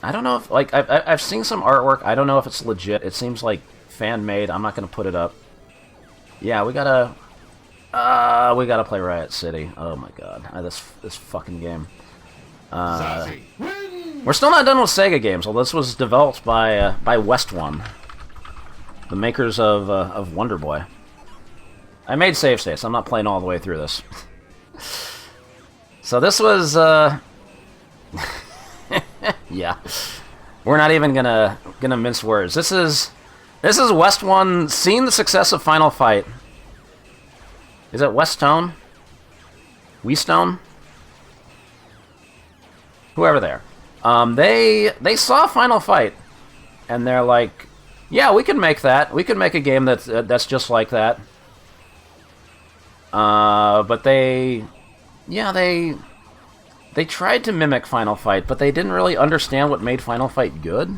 I don't know if, like, I've seen some artwork. I don't know if it's legit. It seems like fan-made. I'm not going to put it up. Yeah, we gotta play Riot City. Oh my god. This fucking game. We're still not done with Sega games, although this was developed by Westone, the makers of Wonder Boy. I made save states. I'm not playing all the way through this. So this was, yeah. We're not even gonna mince words. This is Westone seeing the success of Final Fight. Is it Westone? Westone? Whoever they are. They saw Final Fight, and they're like, yeah, we can make that. We can make a game that's just like that. But they tried to mimic Final Fight, but they didn't really understand what made Final Fight good.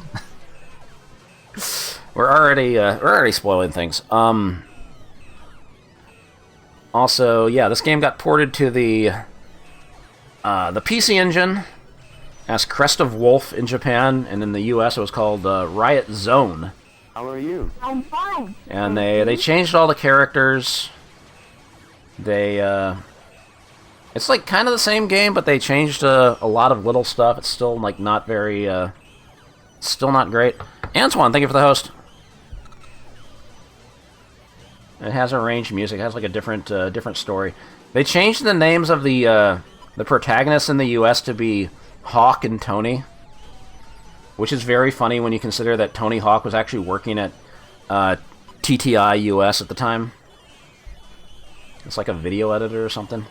We're already spoiling things. Also, yeah, this game got ported to the PC Engine as Crest of Wolf in Japan, and in the US it was called Riot Zone. How are you? I'm fine. And they changed all the characters. It's like kind of the same game, but they changed a lot of little stuff. It's still like not very, still not great. Antoine, thank you for the host. It has arranged music. It has like a different story. They changed the names of the protagonists in the U.S. to be Hawk and Tony, which is very funny when you consider that Tony Hawk was actually working at TTI US at the time. It's like a video editor or something.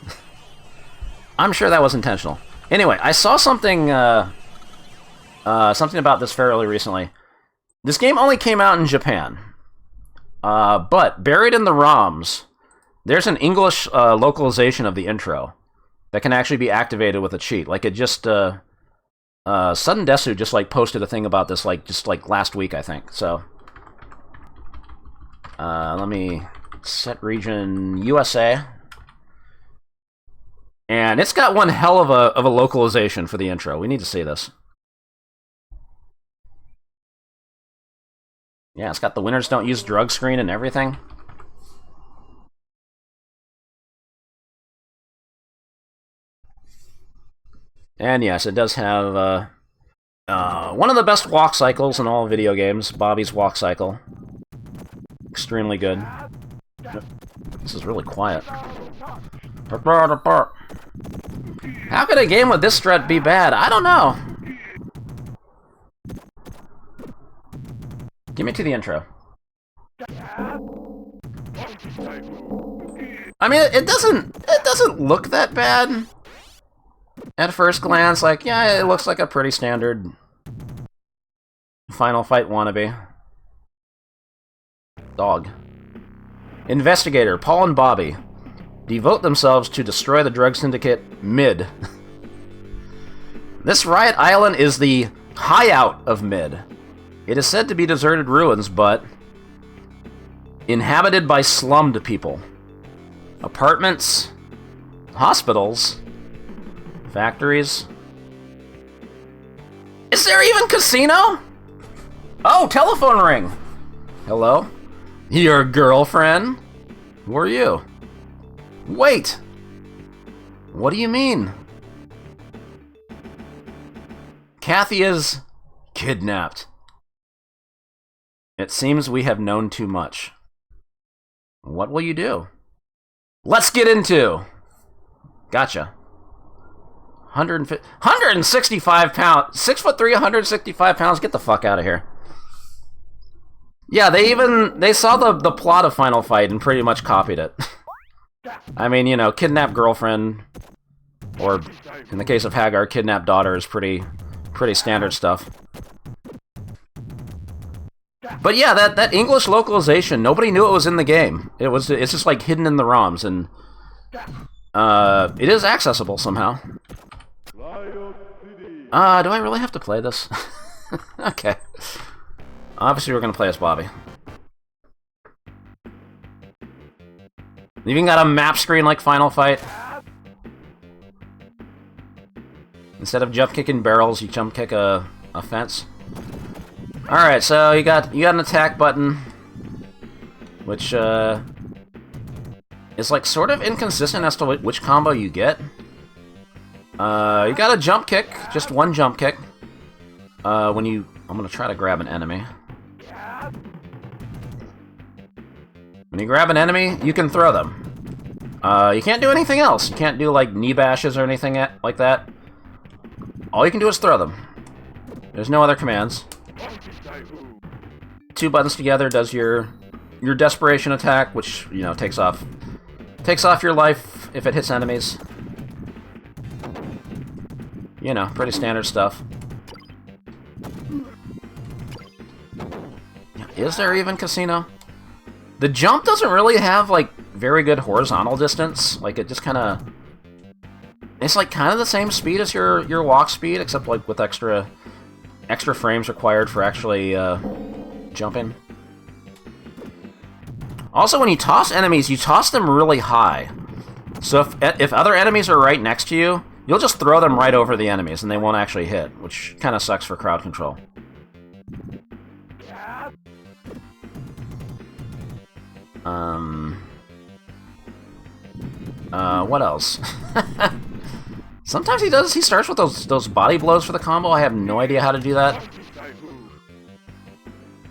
I'm sure that was intentional. Anyway, I saw something something about this fairly recently. This game only came out in Japan. But buried in the ROMs, there's an English localization of the intro that can actually be activated with a cheat. Like it just, Sudden Desu just like posted a thing about this just last week, I think. So, let me set region USA, and it's got one hell of a localization for the intro. We need to see this. Yeah, it's got the winners don't use drug screen and everything. And yes, it does have one of the best walk cycles in all video games, Bobby's walk cycle. Extremely good. This is really quiet. How could a game with this strut be bad? I don't know. Give me to the intro. I mean, it doesn't look that bad at first glance. Like, yeah, it looks like a pretty standard Final Fight wannabe. Dog. Investigator Paul and Bobby devote themselves to destroy the drug syndicate Mid. This Riot Island is the hideout of Mid. It is said to be deserted ruins, but inhabited by slummed people. Apartments, hospitals, factories. Is there even casino? Oh, telephone ring. Hello? Your girlfriend? Who are you? Wait. What do you mean? Kathy is kidnapped. It seems we have known too much. What will you do? Let's get into. Gotcha. 165 pounds. 6'3", 165 pounds. Get the fuck out of here. Yeah, they saw the plot of Final Fight and pretty much copied it. I mean, you know, kidnap girlfriend, or in the case of Hagar, kidnap daughter is pretty standard stuff. But yeah, that English localization, nobody knew it was in the game. It's just like hidden in the ROMs, and it is accessible somehow. Do I really have to play this? Okay. Obviously we're gonna play as Bobby. You even got a map screen like Final Fight. Instead of jump kicking barrels, you jump kick a fence. Alright, so you got an attack button, which is like sort of inconsistent as to which combo you get. You got a jump kick, just one jump kick. I'm gonna try to grab an enemy. When you grab an enemy, you can throw them. You can't do anything else. You can't do like knee bashes or anything like that. All you can do is throw them. There's no other commands. Two buttons together does your desperation attack, which, you know, takes off your life if it hits enemies. You know, pretty standard stuff. Is there even casino? The jump doesn't really have like very good horizontal distance. Like it just kind of, it's like kind of the same speed as your walk speed, except like with extra frames required for actually jumping. Also, when you toss enemies, you toss them really high. So if other enemies are right next to you, you'll just throw them right over the enemies and they won't actually hit, which kind of sucks for crowd control. What else? Sometimes he starts with those body blows for the combo. I have no idea how to do that.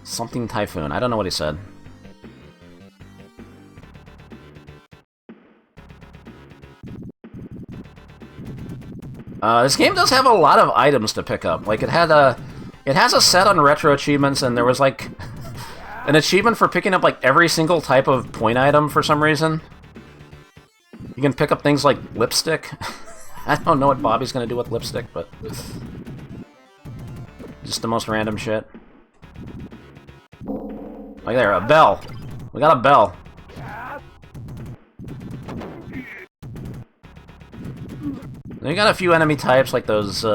Something Typhoon. I don't know what he said. This game does have a lot of items to pick up. Like, it has a set on retro achievements, and there was, like, an achievement for picking up, like, every single type of point item for some reason. You can pick up things like lipstick. I don't know what Bobby's gonna do with lipstick, but just the most random shit. Like there, a bell. We got a bell. Then you got a few enemy types, like those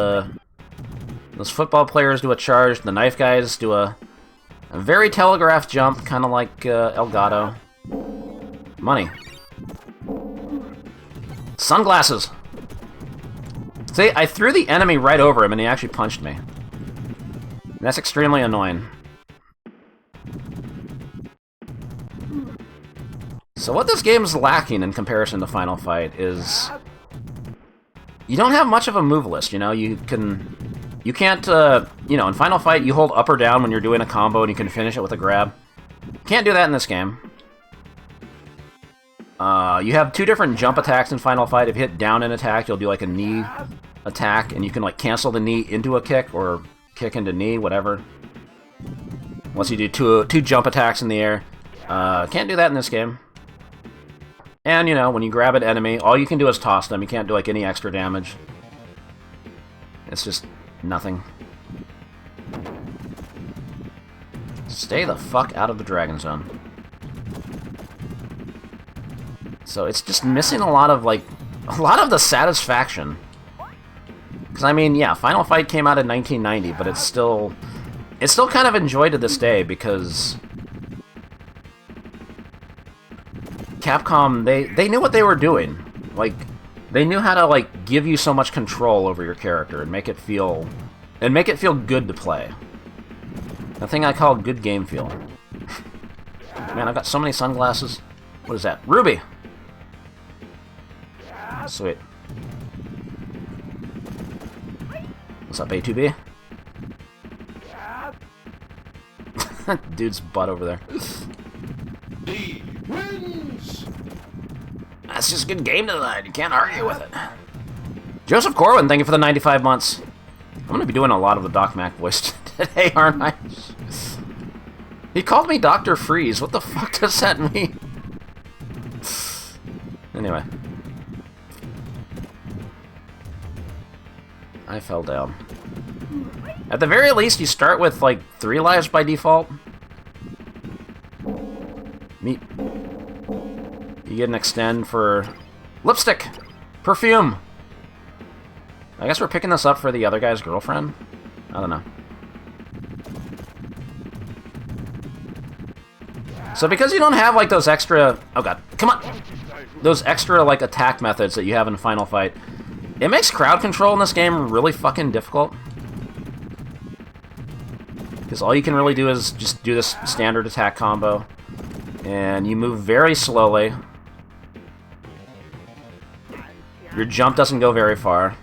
football players do a charge, the knife guys do a very telegraphed jump, kind of like Elgato. Money. Sunglasses! See, I threw the enemy right over him and he actually punched me. That's extremely annoying. So what this game's lacking in comparison to Final Fight is you don't have much of a move list, you know? You can't, you know, in Final Fight you hold up or down when you're doing a combo and you can finish it with a grab. Can't do that in this game. You have two different jump attacks in Final Fight. If you hit down an attack, you'll do like a knee attack, and you can like cancel the knee into a kick, or kick into knee, whatever. Once you do two jump attacks in the air. Can't do that in this game. And, you know, when you grab an enemy, all you can do is toss them. You can't do like any extra damage. It's just nothing. Stay the fuck out of the Dragon Zone. So it's just missing a lot of the satisfaction. Because, I mean, yeah, Final Fight came out in 1990, but it's still kind of enjoyed to this day, because Capcom, they knew what they were doing. Like, they knew how to, like, give you so much control over your character and make it feel good to play. The thing I call good game feel. Man, I've got so many sunglasses. What is that? Ruby! Sweet. What's up, A2B? Dude's butt over there. D wins. That's just a good game tonight. You can't argue with it. Joseph Corwin, thank you for the 95 months. I'm going to be doing a lot of the Doc Mac voice today, aren't I? He called me Dr. Freeze. What the fuck does that mean? Anyway. I fell down. At the very least, you start with, like, 3 lives by default. You get an extend for lipstick! Perfume! I guess we're picking this up for the other guy's girlfriend? I don't know. So because you don't have, like, those extra... Oh god, come on! Those extra, like, attack methods that you have in Final Fight, it makes crowd control in this game really fucking difficult. Because all you can really do is just do this standard attack combo. And you move very slowly. Your jump doesn't go very far.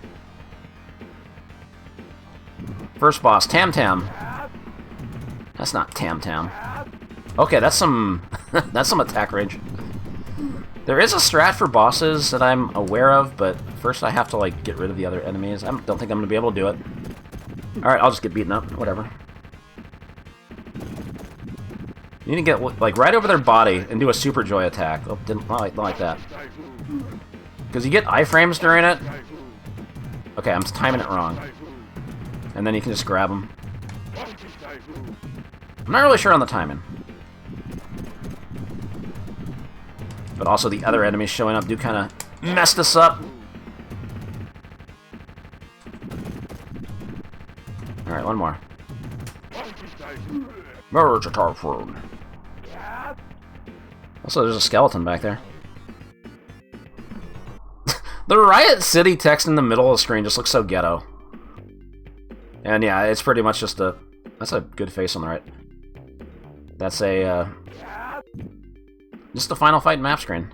First boss, Tam Tam. That's not Tam Tam. Okay, that's some that's some attack range. There is a strat for bosses that I'm aware of, but first I have to like get rid of the other enemies. I don't think I'm gonna be able to do it. Alright, I'll just get beaten up, whatever. You need to get like right over their body and do a super joy attack. Oh, didn't like that. Because you get iframes during it. Okay, I'm timing it wrong. And then you can just grab them. I'm not really sure on the timing. But also the other enemies showing up do kind of mess this up. Alright, one more. Merge a typhoon. Also, there's a skeleton back there. The Riot City text in the middle of the screen just looks so ghetto. And yeah, it's pretty much just a... That's a good face on the right. That's a, just the final fight map screen.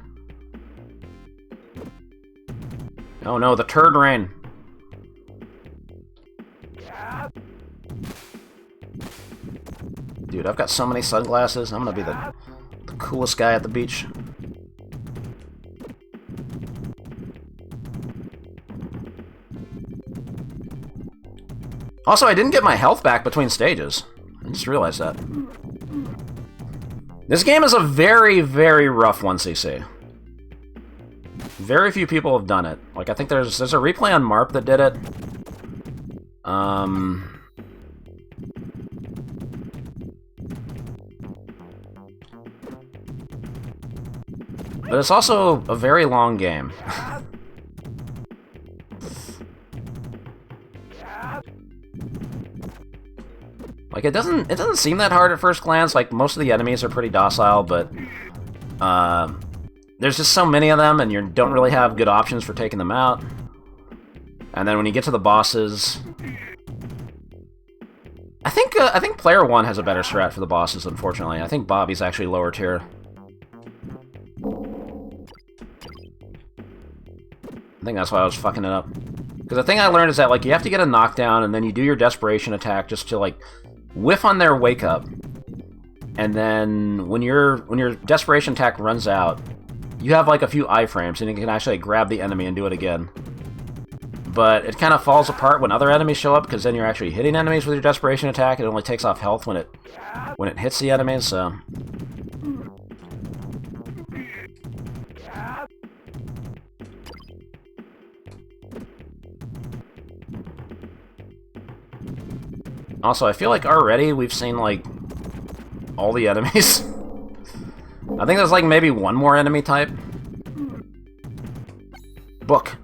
Oh no, the turd rain. Dude, I've got so many sunglasses. I'm gonna be the coolest guy at the beach. Also, I didn't get my health back between stages. I just realized that. This game is a very, very rough 1cc. Very few people have done it. Like, I think there's a replay on MARP that did it. But it's also a very long game. Like, it doesn't seem that hard at first glance. Like, most of the enemies are pretty docile, but there's just so many of them, and you don't really have good options for taking them out. And then when you get to the bosses, I think player 1 has a better strat for the bosses. Unfortunately, I think Bobby's actually lower tier. I think that's why I was fucking it up. Because the thing I learned is that, like, you have to get a knockdown, and then you do your desperation attack just to, like, whiff on their wake up. And then when your desperation attack runs out, you have, like, a few iframes, and you can actually grab the enemy and do it again. But it kind of falls apart when other enemies show up, because then you're actually hitting enemies with your desperation attack. It only takes off health when it hits the enemies, so... Also, I feel like already we've seen, like, all the enemies. I think there's, like, maybe one more enemy type. Book.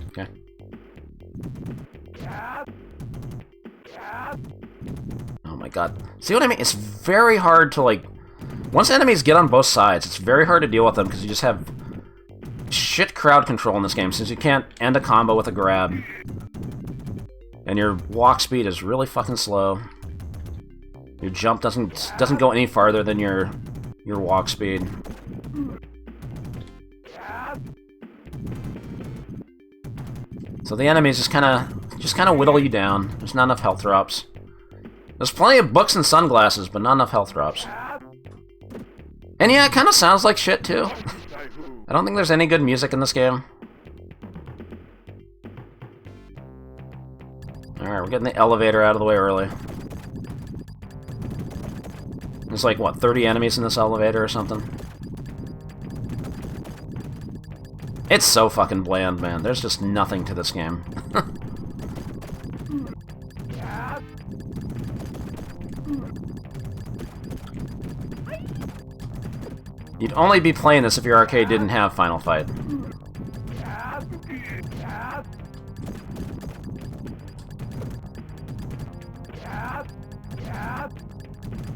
Okay. Oh my god. See what I mean? It's very hard to, like... Once enemies get on both sides, it's very hard to deal with them, because you just have... shit crowd control in this game, since you can't end a combo with a grab. And your walk speed is really fucking slow. Your jump doesn't go any farther than your walk speed. So the enemies just kind of whittle you down. There's not enough health drops. There's plenty of books and sunglasses, but not enough health drops. And yeah, it kind of sounds like shit too. I don't think there's any good music in this game. Alright, we're getting the elevator out of the way early. There's like, what, 30 enemies in this elevator or something? It's so fucking bland, man. There's just nothing to this game. You'd only be playing this if your arcade didn't have Final Fight.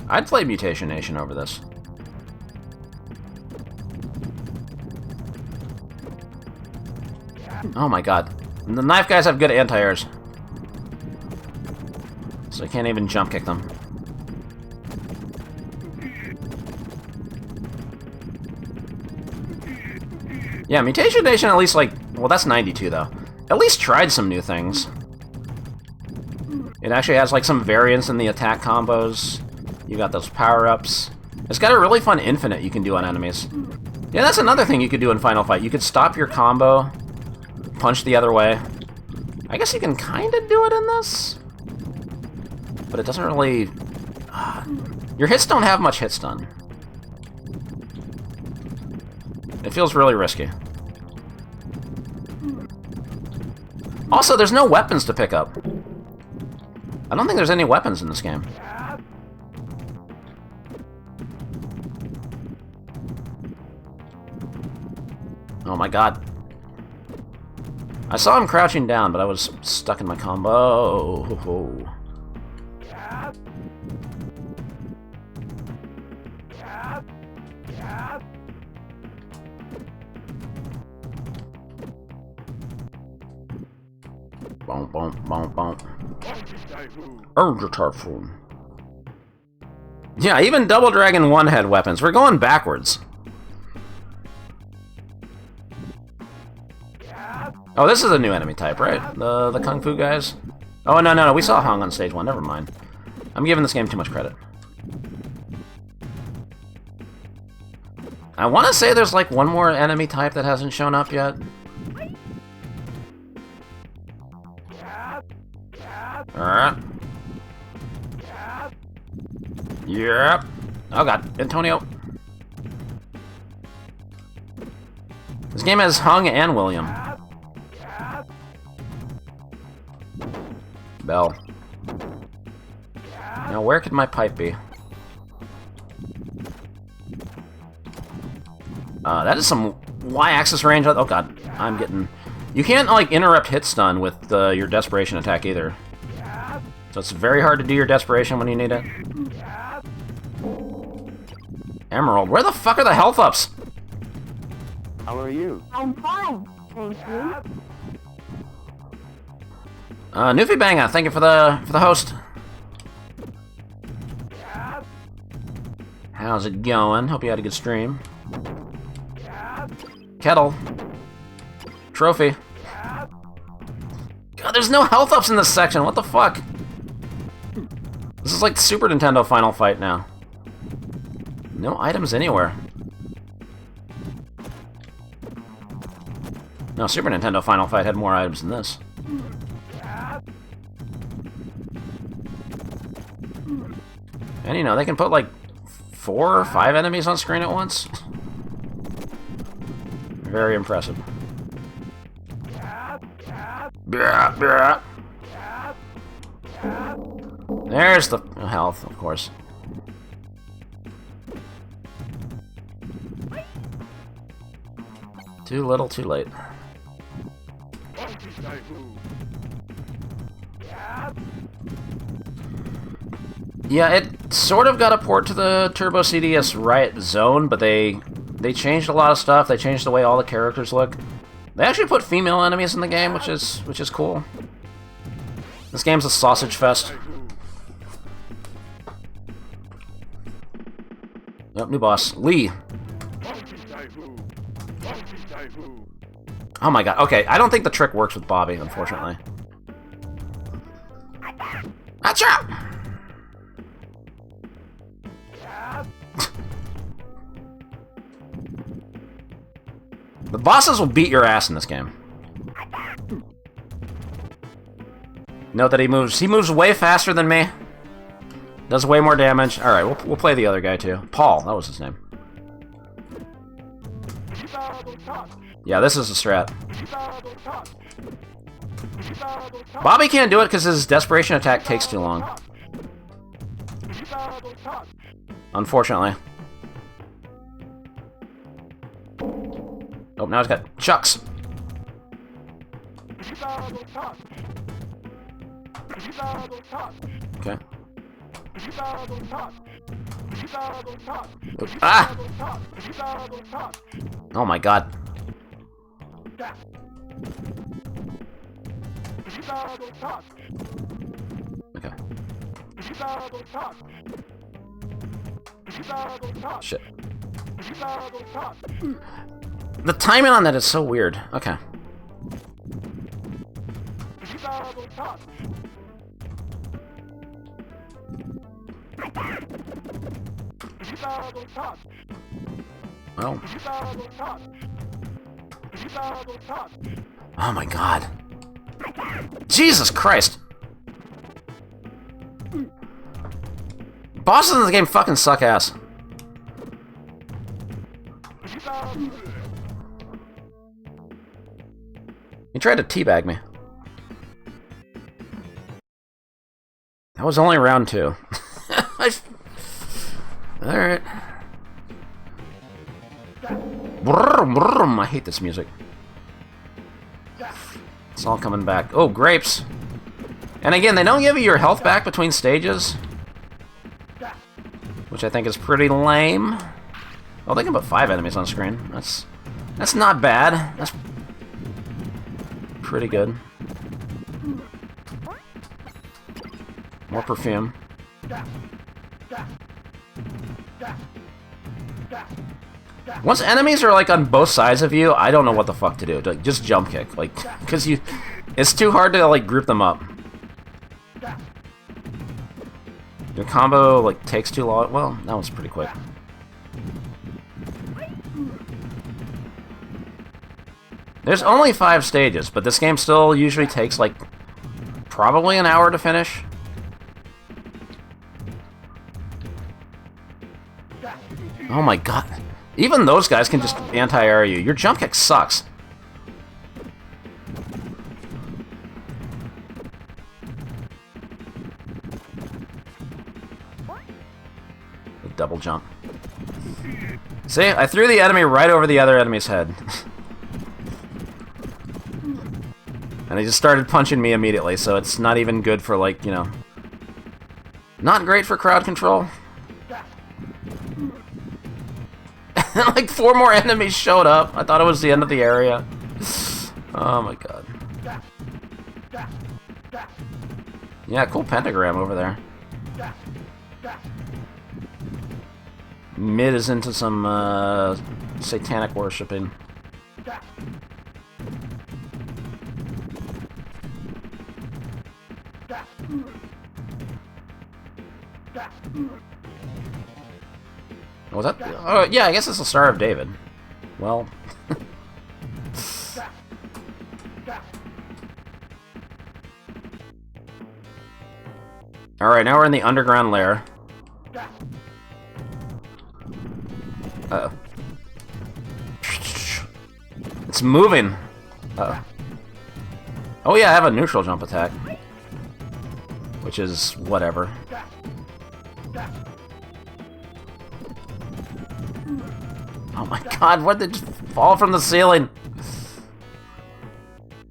I'd play Mutation Nation over this. Oh my god. And the knife guys have good anti-airs. So I can't even jump kick them. Yeah, Mutation Nation at least, like... Well, that's 92, though. At least tried some new things. It actually has, like, some variants in the attack combos. You got those power-ups. It's got a really fun infinite you can do on enemies. Yeah, that's another thing you could do in Final Fight. You could stop your combo, punch the other way. I guess you can kind of do it in this. But it doesn't really... your hits don't have much hit stun. It feels really risky. Also, there's no weapons to pick up. I don't think there's any weapons in this game. Oh my god. I saw him crouching down, but I was stuck in my combo. Boom, boom, boom, boom. Urge Typhoon. Yeah, even Double Dragon 1 had weapons. We're going backwards. Oh, this is a new enemy type, right? The Kung Fu guys? Oh, no, we saw Hung on stage 1. Never mind. I'm giving this game too much credit. I want to say there's like one more enemy type that hasn't shown up yet. Alright. Yep. Oh god, Antonio. This game has Hung and William. Bell. Now where could my pipe be? That is some Y-axis range. Oh god, I'm getting... You can't, like, interrupt hit stun with your desperation attack either. So it's very hard to do your desperation when you need it. Emerald, where the fuck are the health ups? How are you? I'm fine, thank you. Newfie Banga, thank you for the host. How's it going? Hope you had a good stream. Kettle. Trophy. God, there's no health ups in this section. What the fuck? This is like Super Nintendo Final Fight now. No items anywhere. No, Super Nintendo Final Fight had more items than this. And you know, they can put like 4 or 5 enemies on screen at once. Very impressive. There's the health, of course. Too little, too late. Yeah, it sort of got a port to the Turbo CDS Riot Zone, but they changed a lot of stuff. They changed the way all the characters look. They actually put female enemies in the game, which is cool. This game's a sausage fest. Yep, new boss. Lee. Oh my god. Okay, I don't think the trick works with Bobby, unfortunately. Achoo! The bosses will beat your ass in this game. Note that he moves way faster than me. Does way more damage. Alright, we'll play the other guy too. Paul, that was his name. Yeah, this is a strat. Bobby can't do it because his desperation attack takes too long. Unfortunately. Oh, now he's got chucks. Okay. Ah! Oh my god. Okay. Shit. The timing on that is so weird. Okay. Well. Oh my god. Jesus Christ. Bosses in this game fucking suck ass. He tried to teabag me. That was only round 2. Alright. I hate this music. It's all coming back. Oh, grapes! And again, they don't give you your health back between stages, which I think is pretty lame. Oh, they can put 5 enemies on screen. That's not bad. That's pretty good. More perfume. Once enemies are like on both sides of you, I don't know what the fuck to do. Like, just jump kick, like, because it's too hard to like group them up. Your combo like takes too long. Well, that one's pretty quick. There's only 5 stages, but this game still usually takes like probably an hour to finish. Oh my god. Even those guys can just anti-air you. Your jump kick sucks. The double jump. See? I threw the enemy right over the other enemy's head. And he just started punching me immediately, so it's not even good for, like, you know... Not great for crowd control. Like 4 more enemies showed up. I thought it was the end of the area. Oh my god. Yeah, cool pentagram over there. Mid is into some satanic worshipping. Was that? Oh, yeah, I guess it's the Star of David. Well. Alright, now we're in the underground lair. Uh-oh. It's moving! Uh-oh. Oh yeah, I have a neutral jump attack. Which is whatever. Oh my god, what did it just fall from the ceiling?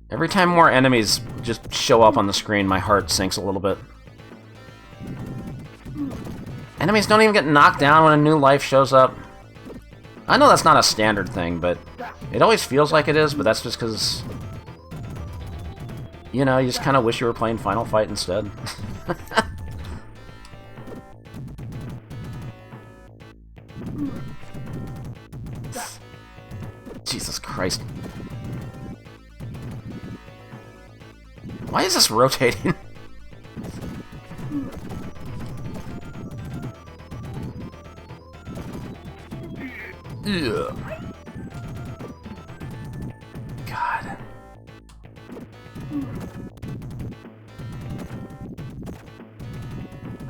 Every time more enemies just show up on the screen, my heart sinks a little bit. Enemies don't even get knocked down when a new life shows up. I know that's not a standard thing, but it always feels like it is, but that's just because... You know, you just kind of wish you were playing Final Fight instead. Jesus Christ. Why is this rotating? Ugh. God.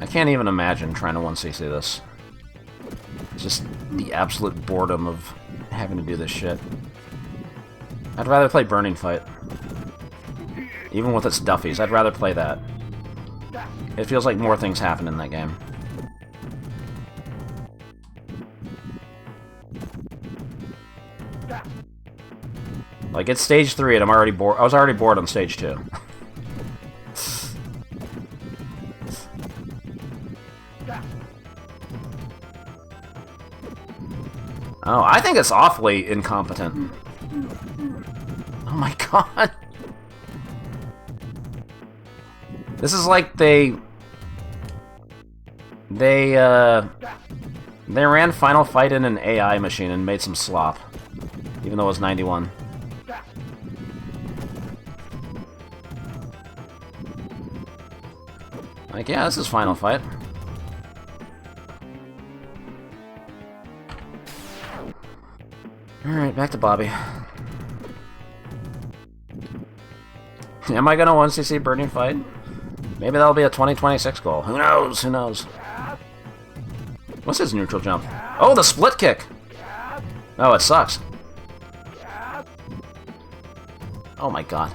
I can't even imagine trying to 1cc this. Just the absolute boredom of having to do this shit. I'd rather play Burning Fight. Even with its Duffies, I'd rather play that. It feels like more things happen in that game. Like, it's stage 3 and I'm already bored. I was already bored on stage 2. Oh, I think it's awfully incompetent. Oh my god. This is like they ran Final Fight in an AI machine and made some slop, even though it was 91. Like, yeah, this is Final Fight. Alright, back to Bobby. Am I gonna 1cc Burning Fight? Maybe that'll be a 2026 goal. Who knows? Who knows? What's his neutral jump? Oh, the split kick! Oh, it sucks. Oh my god.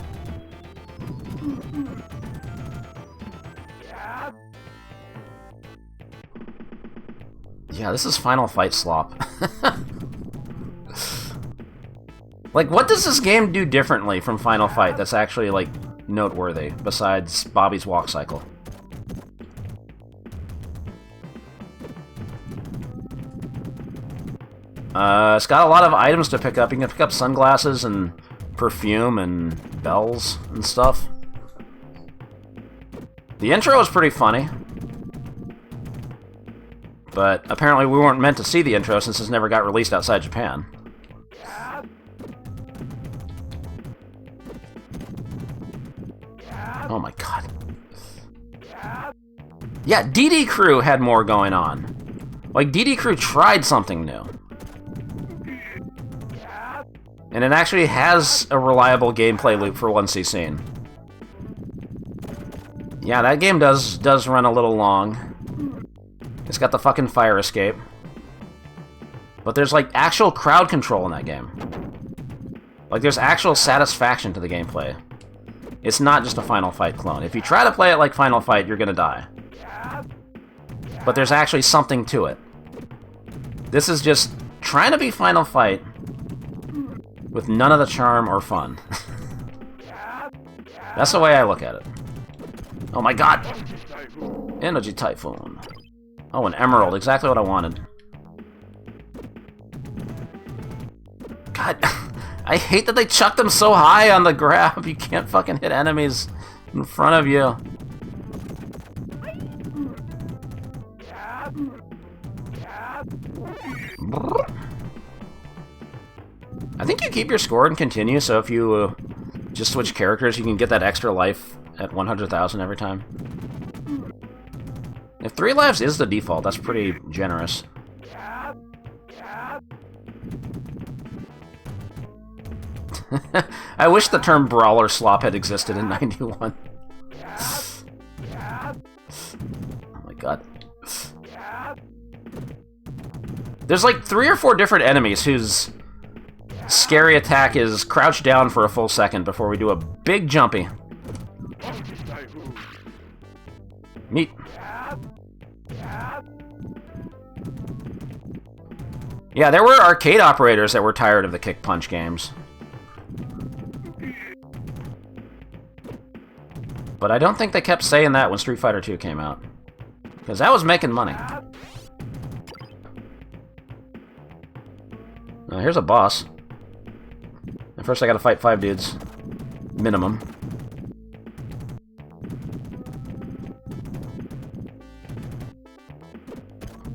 Yeah, this is Final Fight slop. Like, what does this game do differently from Final Fight that's actually, like, noteworthy, besides Bobby's walk cycle? It's got a lot of items to pick up. You can pick up sunglasses and perfume and bells and stuff. The intro is pretty funny. But apparently we weren't meant to see the intro since this never got released outside Japan. Oh my god. Yeah, DD Crew had more going on. Like, DD Crew tried something new. And it actually has a reliable gameplay loop for 1cc. Yeah, that game does run a little long. It's got the fucking fire escape. But there's, like, actual crowd control in that game. Like, there's actual satisfaction to the gameplay. It's not just a Final Fight clone. If you try to play it like Final Fight, you're gonna die. But there's actually something to it. This is just trying to be Final Fight with none of the charm or fun. That's the way I look at it. Oh my god! Energy Typhoon. Oh, an emerald. Exactly what I wanted. God, I hate that they chucked them so high on the grab. You can't fucking hit enemies in front of you. I think you keep your score and continue, so if you just switch characters, you can get that extra life at 100,000 every time. If 3 lives is the default, that's pretty generous. I wish the term brawler slop had existed in 91. Oh my god. There's like 3 or 4 different enemies whose scary attack is crouch down for a full second before we do a big jumpy. Meat. Yeah, there were arcade operators that were tired of the kick punch games. But I don't think they kept saying that when Street Fighter 2 came out. Because that was making money. Now, here's a boss. And first I gotta fight 5 dudes. Minimum.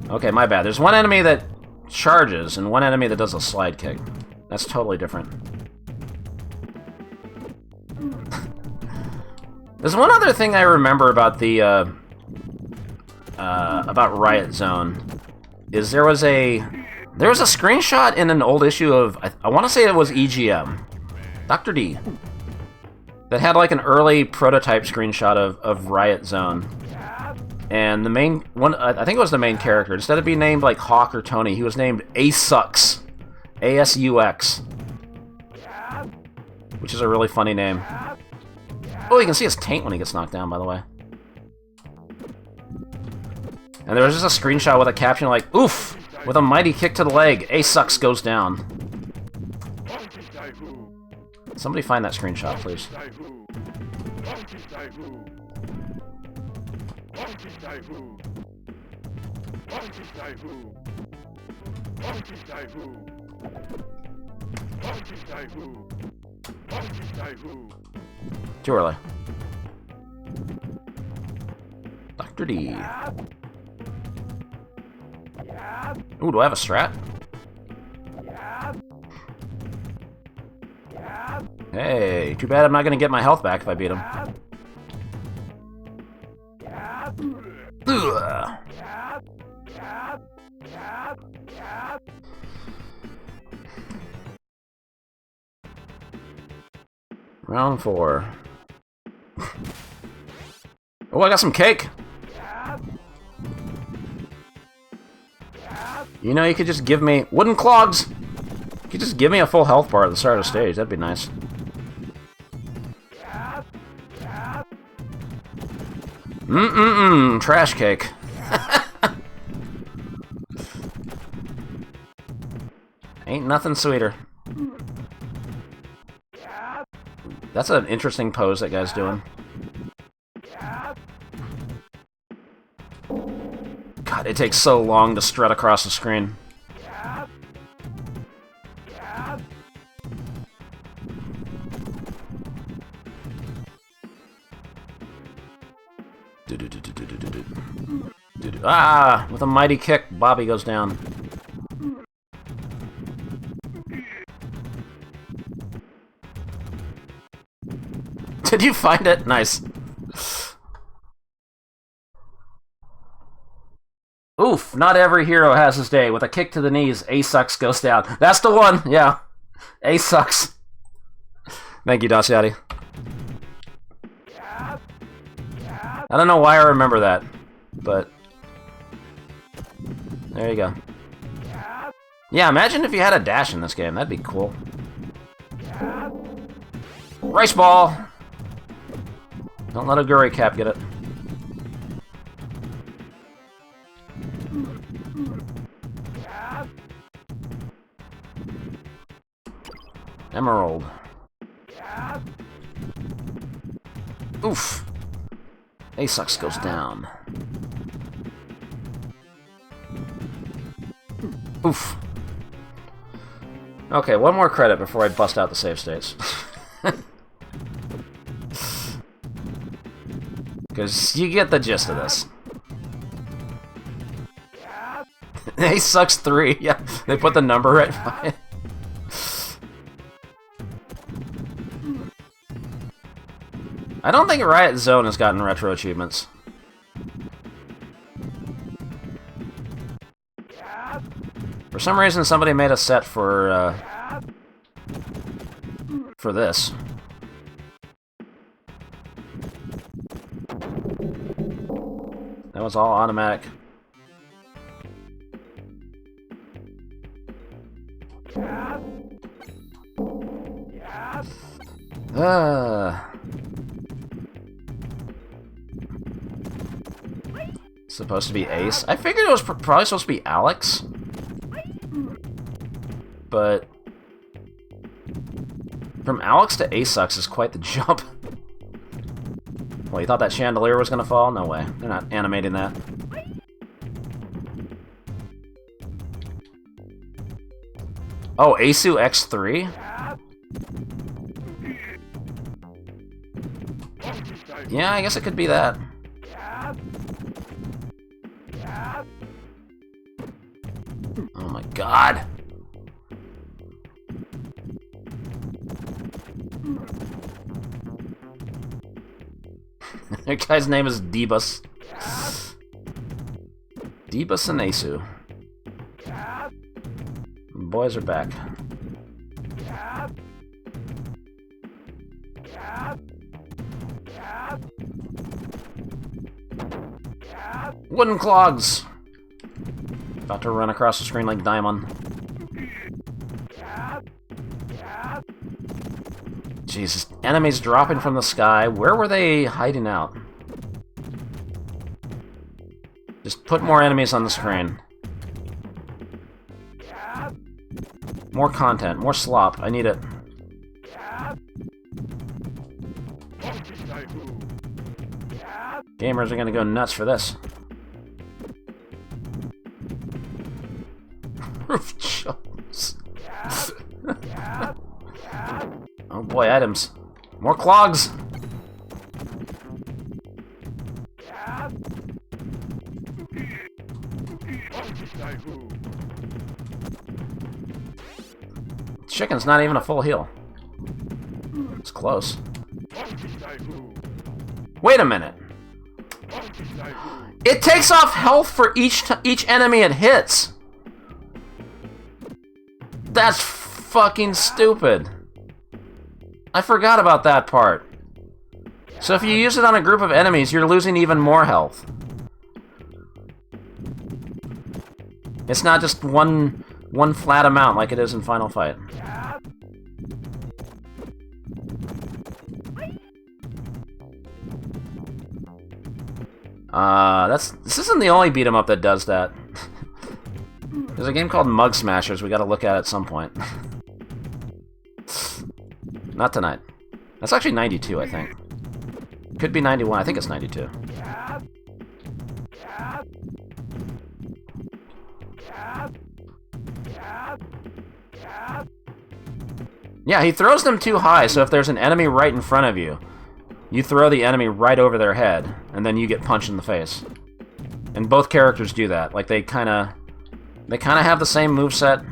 Okay, my bad. There's one enemy that charges and one enemy that does a slide kick. That's totally different. There's one other thing I remember about the about Riot Zone is there was a screenshot in an old issue of I want to say it was EGM, Dr. D, that had like an early prototype screenshot of Riot Zone, and the main one, I think it was the main character, instead of being named like Hawk or Tony, he was named Asux, ASUX, which is a really funny name. Oh, you can see his taint when he gets knocked down, by the way. And there was just a screenshot with a caption like, "Oof! With a mighty kick to the leg, Asux goes down." Somebody find that screenshot, please. Too early. Pretty. Ooh, do I have a strat? Hey, too bad I'm not gonna get my health back if I beat him. Ugh. Round 4. Oh, I got some cake! You know, you could just give me... Wooden clogs! You could just give me a full health bar at the start of the stage. That'd be nice. Trash cake. Ain't nothing sweeter. That's an interesting pose that guy's doing. God, it takes so long to strut across the screen. Ah! With a mighty kick, Bobby goes down. Did you find it? Nice. Oof, not every hero has his day. With a kick to the knees, A sucks goes down. That's the one, yeah. A sucks. Thank you, Daciati. I don't know why I remember that, but... There you go. Yeah, imagine if you had a dash in this game. That'd be cool. Rice ball! Don't let a Guri cap get it. Emerald. Oof. A-Sucks goes down. Oof. Okay, one more credit before I bust out the save states. Because you get the gist of this. A-Sucks 3. Yeah, they put the number right by it. I don't think Riot Zone has gotten retro achievements. For some reason, somebody made a set for this. That was all automatic. Supposed to be Ace. I figured it was probably supposed to be Alex. But from Alex to A-Sucks is quite the jump. Well, you thought that chandelier was gonna fall? No way. They're not animating that. Oh, Asu X3? Yeah, I guess it could be that. Oh my god. That guy's name is Debus. Debus and Asu. Boys are back. Wooden clogs! About to run across the screen like Diamond. Jesus, enemies dropping from the sky. Where were they hiding out? Just put more enemies on the screen. More content, more slop. I need it. Gamers are gonna go nuts for this. Roof jumps. Oh boy, items. More clogs! Chicken's not even a full heal. It's close. Wait a minute. It takes off health for each enemy it hits. That's fucking stupid. I forgot about that part. So if you use it on a group of enemies, you're losing even more health. It's not just one flat amount like it is in Final Fight. This isn't the only beat 'em up that does that. There's a game called Mug Smashers we gotta look at some point. Not tonight. That's actually 92, I think. Could be 91, I think it's 92. Yeah, he throws them too high, so if there's an enemy right in front of you, you throw the enemy right over their head, and then you get punched in the face. And both characters do that. Like, they kinda have the same moveset,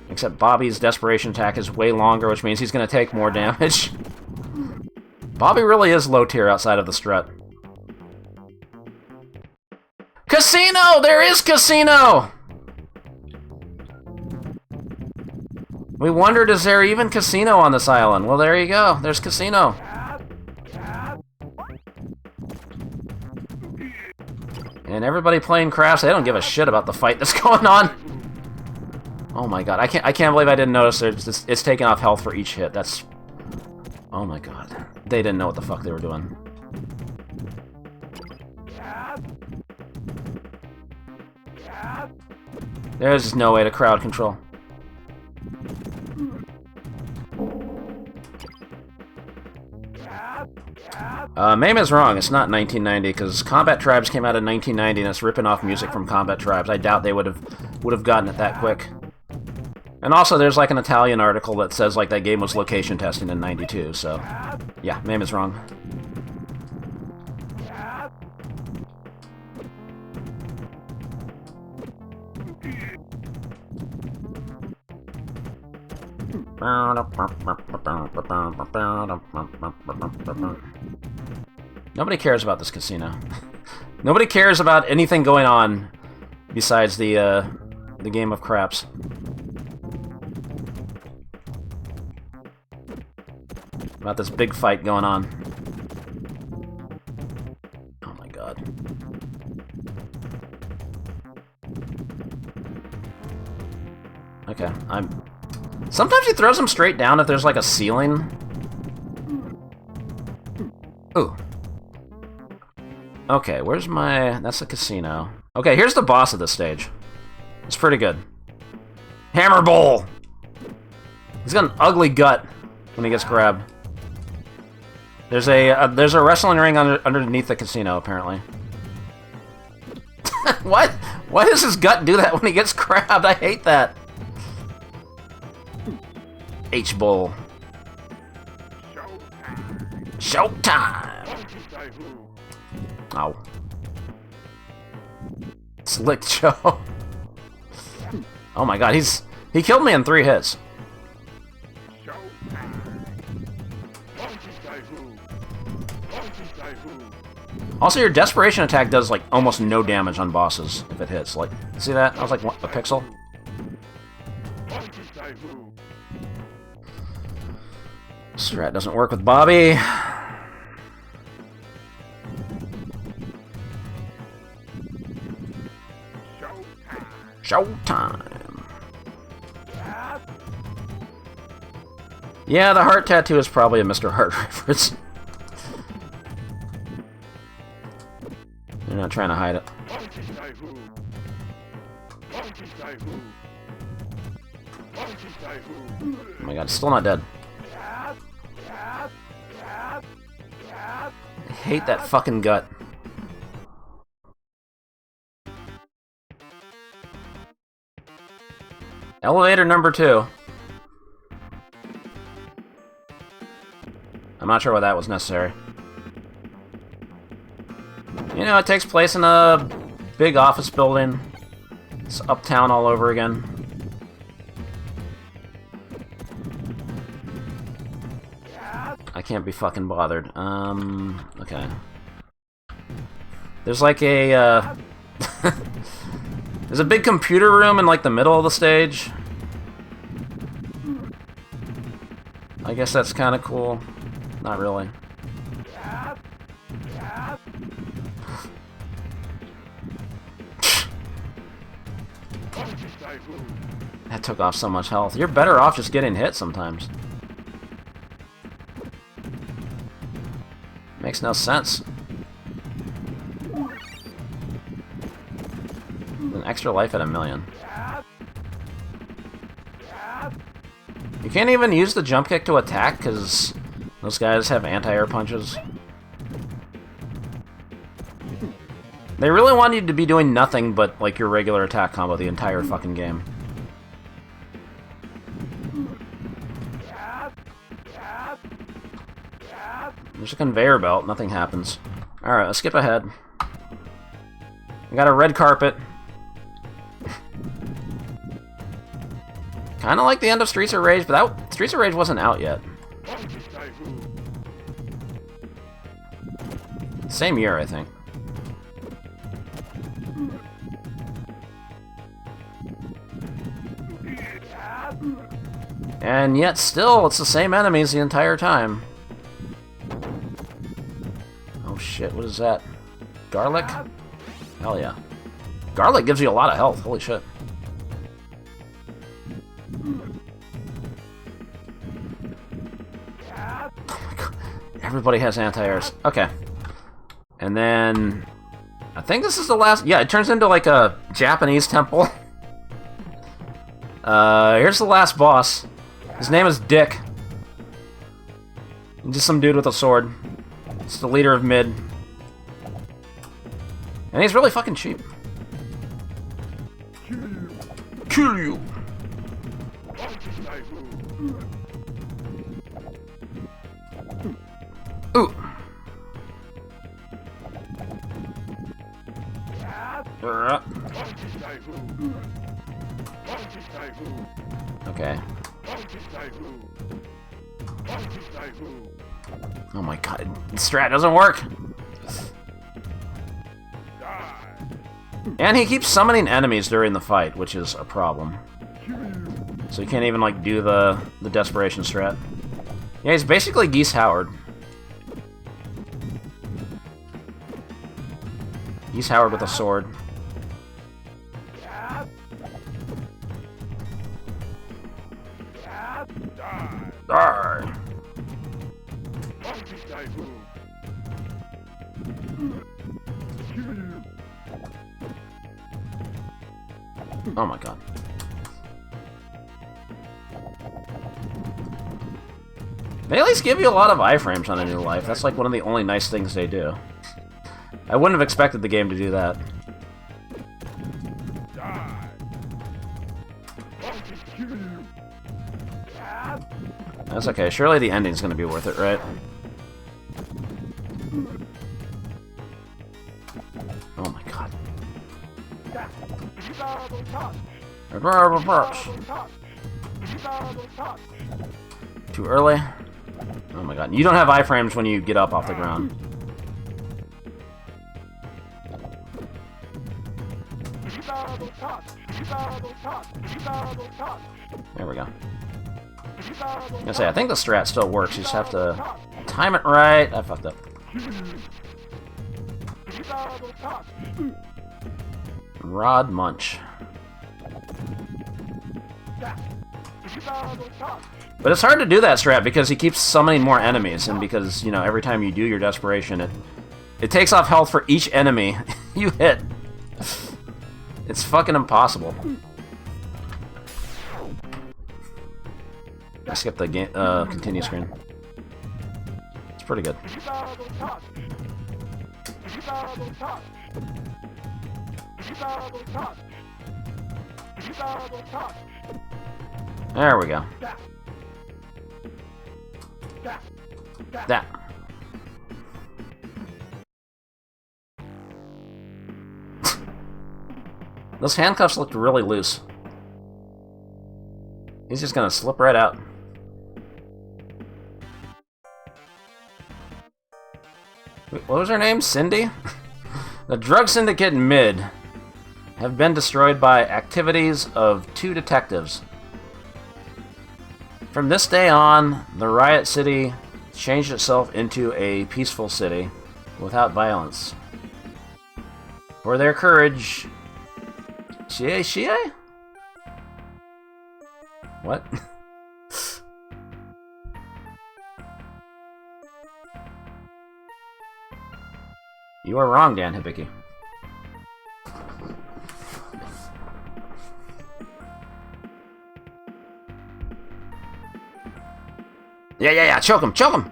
except Bobby's Desperation attack is way longer, which means he's gonna take more damage. Bobby really is low tier outside of the strut. Casino! There is Casino! We wondered, is there even Casino on this island? Well, there you go. There's Casino. And everybody playing crafts, they don't give a shit about the fight that's going on. Oh my god, I can't believe I didn't notice it's taking off health for each hit. That's... Oh my god. They didn't know what the fuck they were doing. There's just no way to crowd control. Mame is wrong. It's not 1990 because Combat Tribes came out in 1990 and it's ripping off music from Combat Tribes. I doubt they would have gotten it that quick. And also, there's like an Italian article that says like that game was location testing in '92. So, yeah, Mame is wrong. Nobody cares about this casino. Nobody cares about anything going on besides the game of craps. About this big fight going on. Oh my god. Okay, sometimes he throws them straight down if there's like a ceiling. Ooh. Okay, where's my... That's the casino. Okay, here's the boss of this stage. It's pretty good. Hammer Bowl! He's got an ugly gut when he gets grabbed. There's a wrestling ring underneath the casino, apparently. What? Why does his gut do that when he gets grabbed? I hate that. H-Bowl. Showtime! Ow. Slick Joe. Oh my god, he killed me in 3 hits. Also, your Desperation attack does like almost no damage on bosses if it hits. Like, see that? I was like, what, a pixel? Strat doesn't work with Bobby. Showtime. Yeah, the heart tattoo is probably a Mr. Hart reference. You're not trying to hide it. Oh my god, still not dead. I hate that fucking gut. Elevator number 2. I'm not sure why that was necessary. You know, it takes place in a big office building. It's Uptown all over again. I can't be fucking bothered. Okay. There's like a, there's a big computer room in like the middle of the stage. I guess that's kind of cool. Not really. That took off so much health. You're better off just getting hit sometimes. Makes no sense. An extra life at 1,000,000. You can't even use the jump kick to attack because those guys have anti-air punches. They really want you to be doing nothing but like your regular attack combo the entire fucking game. There's a conveyor belt, nothing happens. Alright, let's skip ahead. We got a red carpet. Kinda like the end of Streets of Rage, but that Streets of Rage wasn't out yet. Same year, I think. And yet still, it's the same enemies the entire time. Oh shit, what is that? Garlic? Hell yeah. Garlic gives you a lot of health, holy shit. Oh my god. Everybody has anti-airs. Okay. And then... I think this is the last... Yeah, it turns into like a Japanese temple. Here's the last boss. His name is Dick. Just some dude with a sword. It's the leader of mid. And he's really fucking cheap. Kill you! Ooh! Okay. Oh my god, the strat doesn't work! And he keeps summoning enemies during the fight, which is a problem. So you can't even, like, do the desperation strat. Yeah, he's basically Geese Howard. Geese Howard with a sword. Die! Oh my god. They at least give you a lot of iframes on a new life. That's like one of the only nice things they do. I wouldn't have expected the game to do that. That's okay. Surely the ending's gonna be worth it, right? Oh my god. Too early? Oh my god. You don't have iframes when you get up off the ground. There we go. I was gonna say, I think the strat still works. You just have to time it right. I fucked up. Rod Munch. But it's hard to do that strat because he keeps summoning more enemies, and because, you know, every time you do your desperation, it takes off health for each enemy you hit. It's fucking impossible. I skipped the game, continue screen. It's pretty good. There we go. That. Those handcuffs looked really loose. He's just gonna slip right out. What was her name? Cindy? The drug syndicate MID have been destroyed by activities of 2 detectives. From this day on, the Riot City changed itself into a peaceful city without violence. For their courage... Shie? What? You are wrong, Dan Hibiki. Yeah, choke him!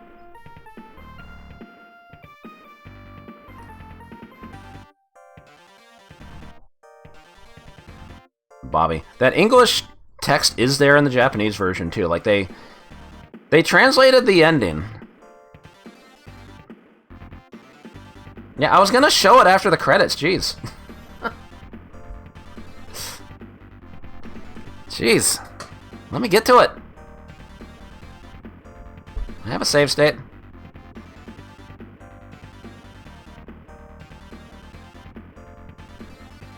Bobby. That English text is there in the Japanese version, too. Like, they translated the ending. Yeah, I was gonna show it after the credits, jeez. Jeez. Let me get to it. I have a save state.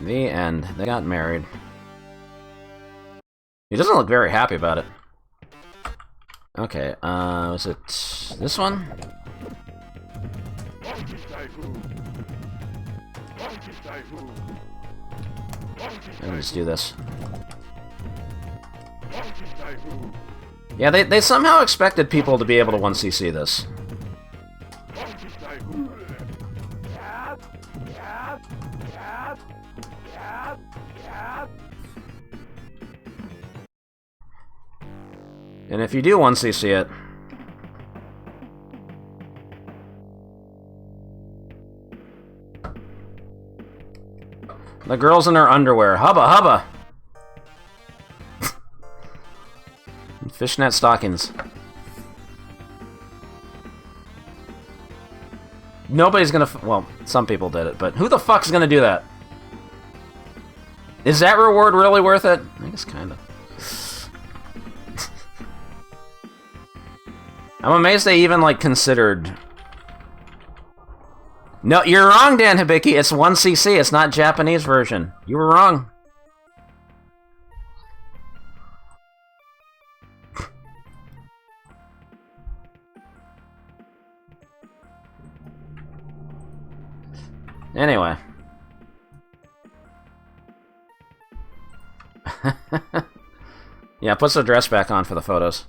The end. They got married. He doesn't look very happy about it. Okay, is it this one? Let me just do this. Yeah, they somehow expected people to be able to 1cc this. And if you do 1cc it, the girl's in her underwear. Hubba! Fishnet stockings. Nobody's gonna... well, some people did it, but who the fuck's gonna do that? Is that reward really worth it? I guess kinda. I'm amazed they even, like, considered... No, you're wrong, Dan Hibiki. It's 1cc. It's not Japanese version. You were wrong. Anyway. Yeah, puts the dress back on for the photos.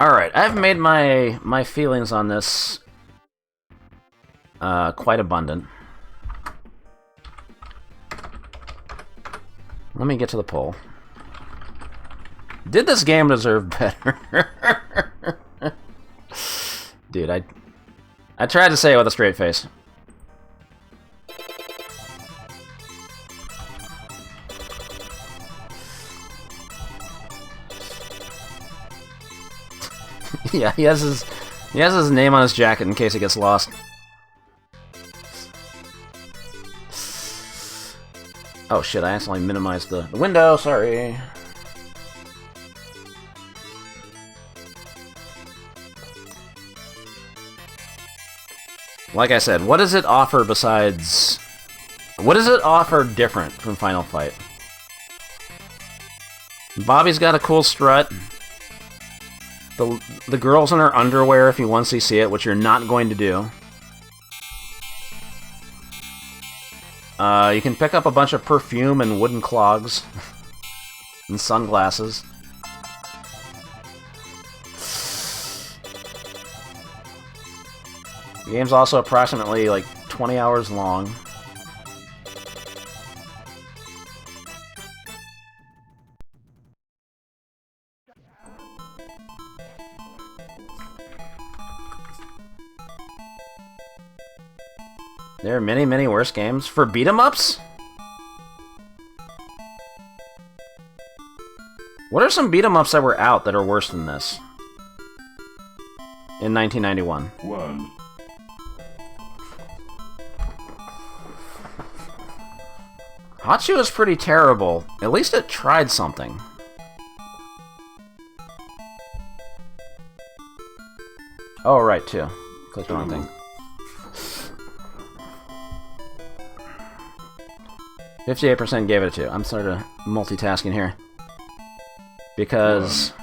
Alright, I've made my feelings on this quite abundant. Let me get to the poll. Did this game deserve better? Dude, I tried to say it with a straight face. Yeah, he has his name on his jacket in case it gets lost. Oh shit, I accidentally minimized the window, sorry. Like I said, what does it offer besides... what does it offer different from Final Fight? Bobby's got a cool strut. The girl's in her underwear if you 1cc it, which you're not going to do. You can pick up a bunch of perfume and wooden clogs. And sunglasses. The game's also approximately, like, 20 hours long. There are many, many worse games. For beat-em-ups? What are some beat-em-ups that were out that are worse than this? In 1991. 1. Hot Shoe is pretty terrible. At least it tried something. Oh, right, too. Clicked the wrong thing. 58% gave it a 2. I'm sort of multitasking here. Because...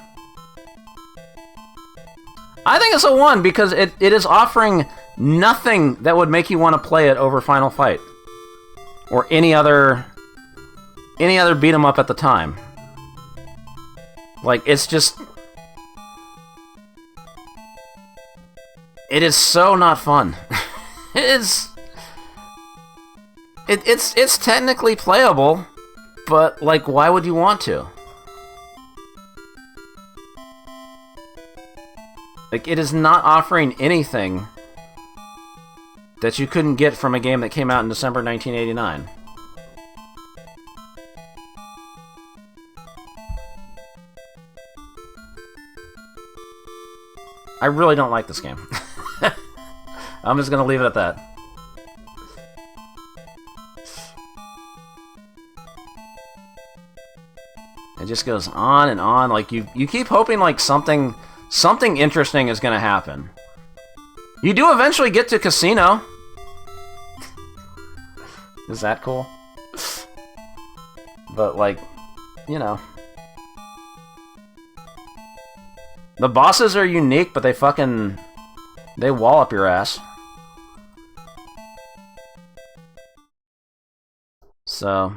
I think it's a 1, because it is offering nothing that would make you want to play it over Final Fight. Or any other beat 'em up at the time. Like, it's just... It is so not fun. It's technically playable, but like, why would you want to? Like, it is not offering anything that you couldn't get from a game that came out in December 1989. I really don't like this game. I'm just gonna leave it at that. It just goes on and on. Like, you keep hoping like something interesting is gonna happen. You do eventually get to Casino. Is that cool? But like, you know. The bosses are unique, but they wall up your ass. So,